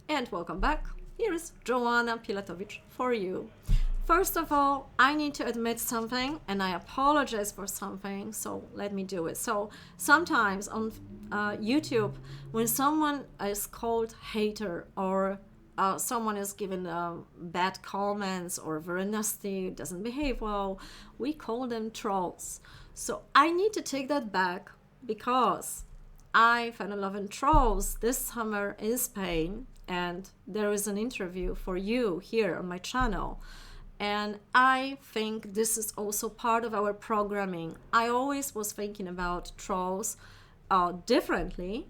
and welcome back. Here is Joanna Pilatowicz for you. First of all, I need to admit something and I apologize for something, so let me do it. So sometimes on YouTube, when someone is called hater or someone is given bad comments or very nasty, doesn't behave well, we call them trolls. So I need to take that back because I fell in love in trolls this summer in Spain, and there is an interview for you here on my channel. And I think this is also part of our programming. I always was thinking about trolls differently,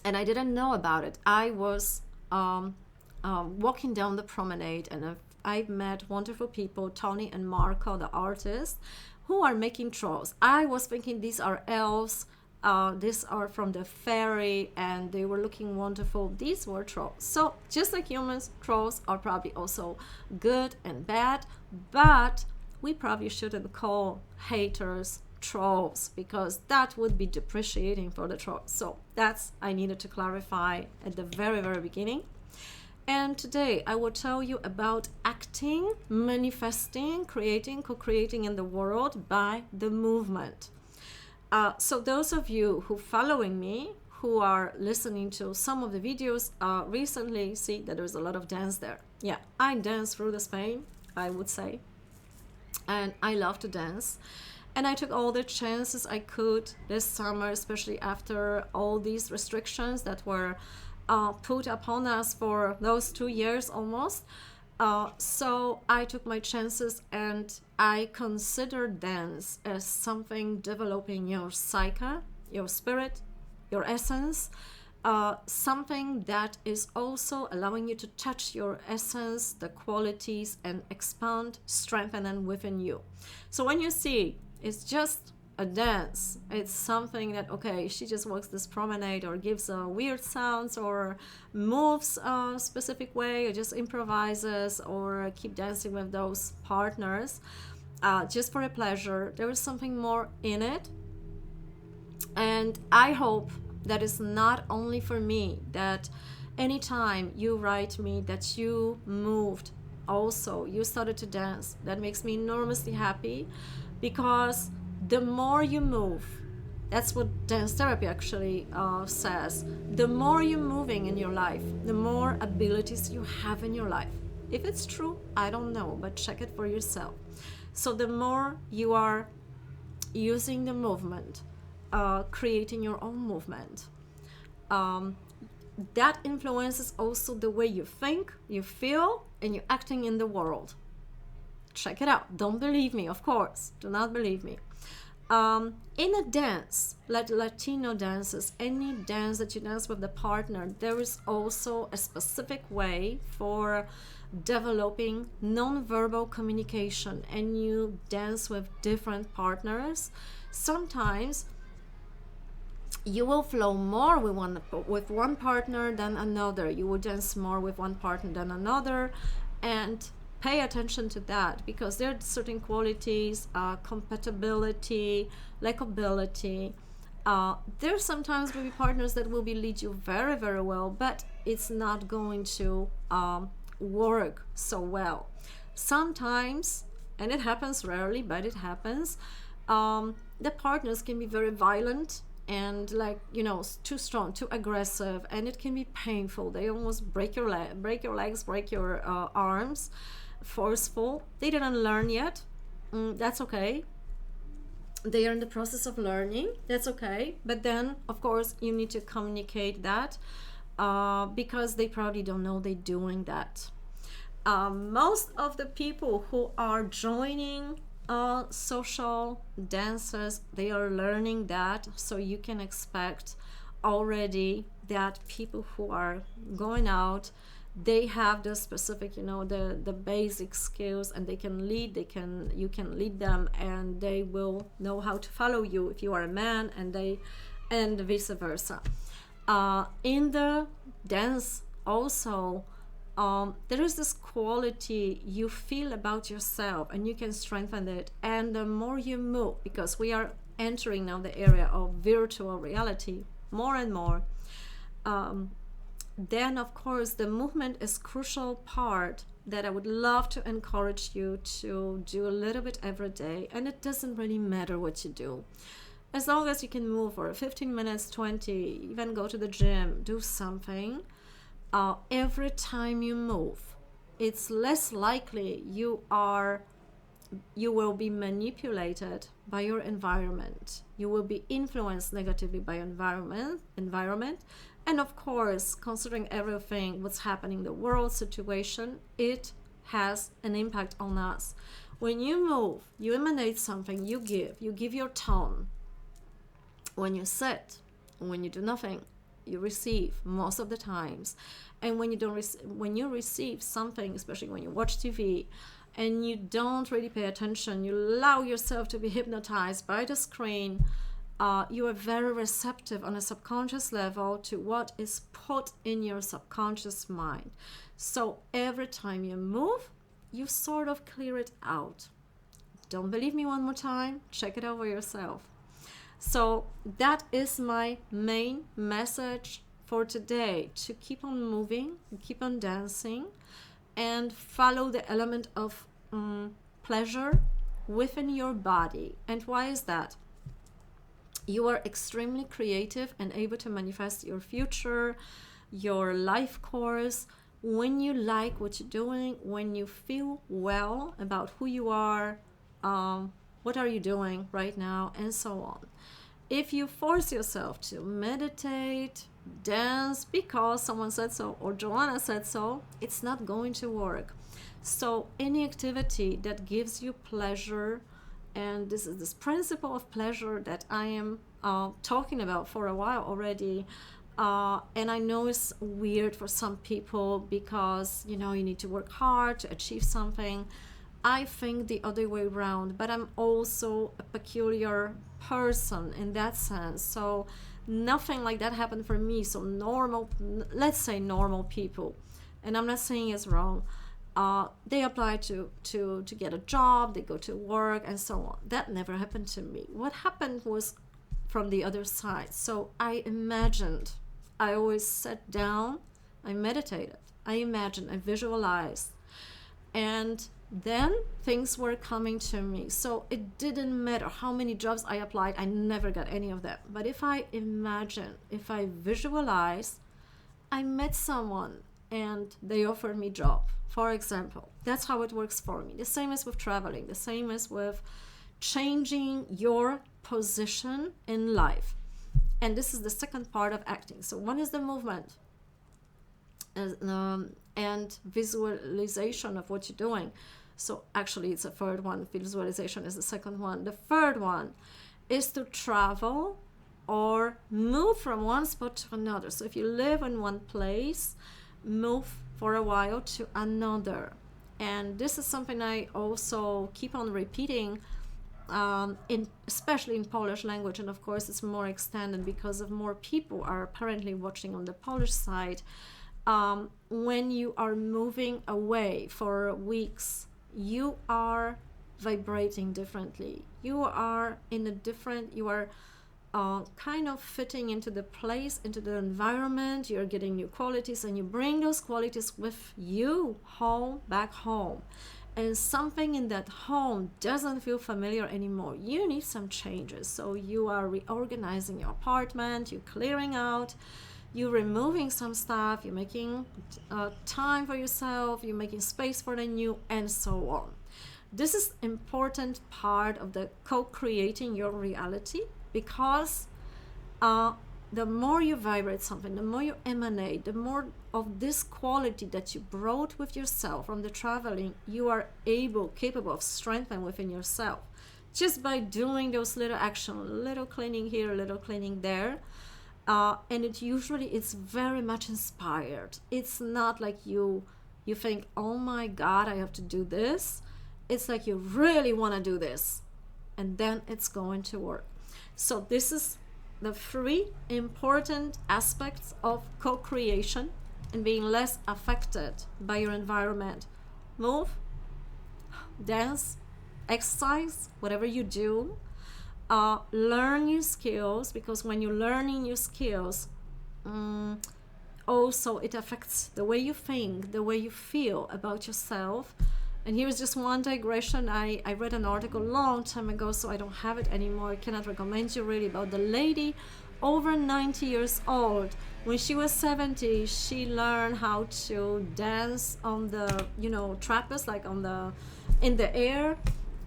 and I didn't know about it. I was walking down the promenade, and I met wonderful people, Tony and Marco, the artists, who are making trolls. I was thinking these are elves. These are from the fairy, and they were looking wonderful. These were trolls. So just like humans, trolls are probably also good and bad, but we probably shouldn't call haters trolls because that would be depreciating for the trolls. So that's I needed to clarify at the very beginning. And today I will tell you about acting, manifesting, creating, co-creating in the world by the movement. So those of you who following me, who are listening to some of the videos recently, see that there's a lot of dance there. Yeah, I dance through the Spain, I would say. And I love to dance. And I took all the chances I could this summer, especially after all these restrictions that were put upon us for those 2 years almost. So I took my chances and I consider dance as something developing your psyche, your spirit, your essence, something that is also allowing you to touch your essence, the qualities, and expand, strengthen them within you. So when you see it's just a dance, it's something that, okay, she just walks this promenade or gives weird sounds or moves a specific way or just improvises or keep dancing with those partners just for a pleasure. There is something more in it, and I hope that is not only for me, that anytime you write me that you moved also, you started to dance, that makes me enormously happy, because the more you move, that's what dance therapy actually says, the more you're moving in your life, the more abilities you have in your life. If it's true, I don't know, but check it for yourself. So the more you are using the movement, creating your own movement, that influences also the way you think, you feel, and you're acting in the world. Check it out. Don't believe me, of course. Do not believe me. In a dance, like Latino dances, any dance that you dance with the partner, there is also a specific way for developing non-verbal communication, and you dance with different partners. Sometimes you will flow more with one partner than another. You will dance more with one partner than another, and pay attention to that, because there are certain qualities, compatibility, likability. There sometimes will be partners that will lead you very well, but it's not going to work so well. Sometimes, and it happens rarely, but it happens, the partners can be very violent and, like, too strong, too aggressive, and it can be painful. They almost break your legs, break your arms. Forceful. They didn't learn yet. That's okay. They are in the process of learning. That's okay. But then, of course, you need to communicate that because they probably don't know they're doing that. Most of the people who are joining social dances, they are learning that. So you can expect already that people who are going out, they have the specific, the basic skills, and they can lead, you can lead them, and they will know how to follow you if you are a man, and vice versa. In the dance also, there is this quality you feel about yourself, and you can strengthen it. And the more you move, because we are entering now the area of virtual reality more and more, then of course the movement is crucial part that I would love to encourage you to do a little bit every day. And it doesn't really matter what you do, as long as you can move for 15 minutes, 20, even go to the gym, do something. Every time you move, it's less likely you will be manipulated by your environment. You will be influenced negatively by environment. And of course, considering everything, what's happening, the world situation, it has an impact on us. When you move, you emanate something, you give your tone. When you sit, when you do nothing, you receive most of the times. And when you receive something, especially when you watch TV, and you don't really pay attention, you allow yourself to be hypnotized by the screen, you are very receptive on a subconscious level to what is put in your subconscious mind. So every time you move, you sort of clear it out. Don't believe me one more time? Check it out for yourself. So that is my main message for today, to keep on moving, keep on dancing, and follow the element of pleasure within your body. And why is that? You are extremely creative and able to manifest your future, your life course, when you like what you're doing, when you feel well about who you are, what are you doing right now, and so on. If you force yourself to meditate, dance because someone said so or Joanna said so, it's not going to work. So any activity that gives you pleasure, and this is this principle of pleasure that I am talking about for a while already, and I know it's weird for some people because you need to work hard to achieve something. I think the other way around, but I'm also a peculiar person in that sense. So nothing like that happened for me. So let's say normal people, and I'm not saying it's wrong, they apply to get a job, they go to work and so on. That never happened to me. What happened was from the other side. So I imagined, I always sat down, I meditated, I imagined, I visualized, and then things were coming to me. So it didn't matter how many jobs I applied, I never got any of them. But if I imagine, if I visualize, I met someone and they offered me job, for example. That's how it works for me. The same as with traveling, the same as with changing your position in life. And this is the second part of acting. So one is the movement and visualization of what you're doing. So actually it's a third one. Visualization is the second one. The third one is to travel or move from one spot to another. So if you live in one place, move for a while to another. And this is something I also keep on repeating, especially in Polish language. And of course it's more extended because of more people are apparently watching on the Polish side. When you are moving away for weeks, you are vibrating differently. You are kind of fitting into the place, into the environment. You're getting new qualities, and you bring those qualities with you back home. And something in that home doesn't feel familiar anymore. You need some changes. So you are reorganizing your apartment, you're clearing out, you're removing some stuff, you're making time for yourself, you're making space for the new, and so on. This is important part of the co-creating your reality, because the more you vibrate something, the more you emanate, the more of this quality that you brought with yourself from the traveling, you are capable of strengthening within yourself, just by doing those little actions, little cleaning here, little cleaning there. And it's very much inspired. It's not like you think, oh my God, I have to do this. It's like you really want to do this, and then it's going to work. So this is the three important aspects of co-creation and being less affected by your environment. Move, dance, exercise, whatever you do. Learn new skills, because when you're learning new skills, also it affects the way you think, the way you feel about yourself. And here's just one digression. I read an article a long time ago, so I don't have it anymore. I cannot recommend you really, about the lady over 90 years old. When she was 70, she learned how to dance on the, trapeze, like in the air.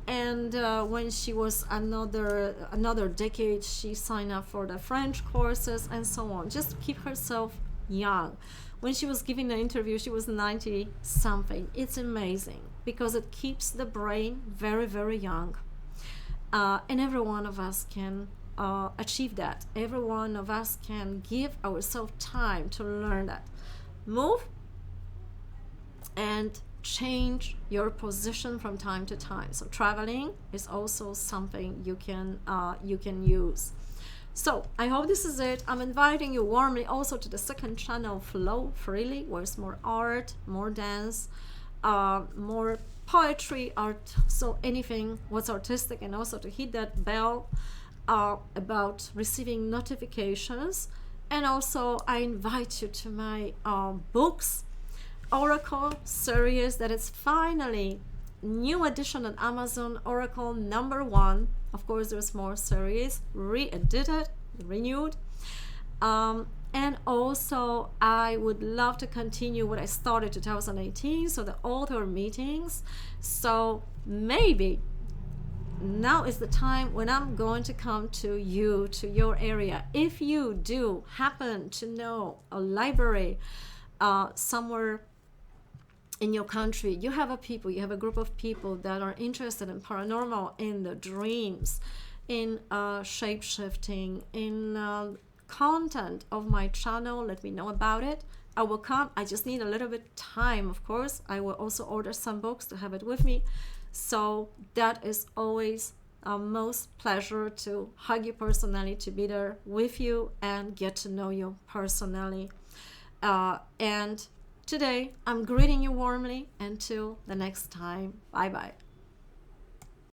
And when she was another decade, she signed up for the French courses and so on, just to keep herself young. When she was giving the interview, she was 90 something. It's amazing because it keeps the brain very, very young. And every one of us can achieve that. Every one of us can give ourselves time to learn that. Move and change your position from time to time. So traveling is also something you can use. So I hope this is it. I'm inviting you warmly also to the second channel, Flow Freely, where it's more art, more dance, more poetry, art, so anything what's artistic, and also to hit that bell about receiving notifications. And also I invite you to my books Oracle series that is finally new edition on Amazon, Oracle #1. Of course, there's more series, re-edited, renewed. And also, I would love to continue what I started 2018, so the author meetings. So maybe now is the time when I'm going to come to you, to your area. If you do happen to know a library somewhere in your country, you have a group of people that are interested in paranormal, in the dreams, in shape-shifting, in content of my channel, let me know about it. I will come. I just need a little bit time, of course. I will also order some books to have it with me. So that is always a most pleasure to hug you personally, to be there with you and get to know you personally. And today, I'm greeting you warmly. Until the next time, bye-bye.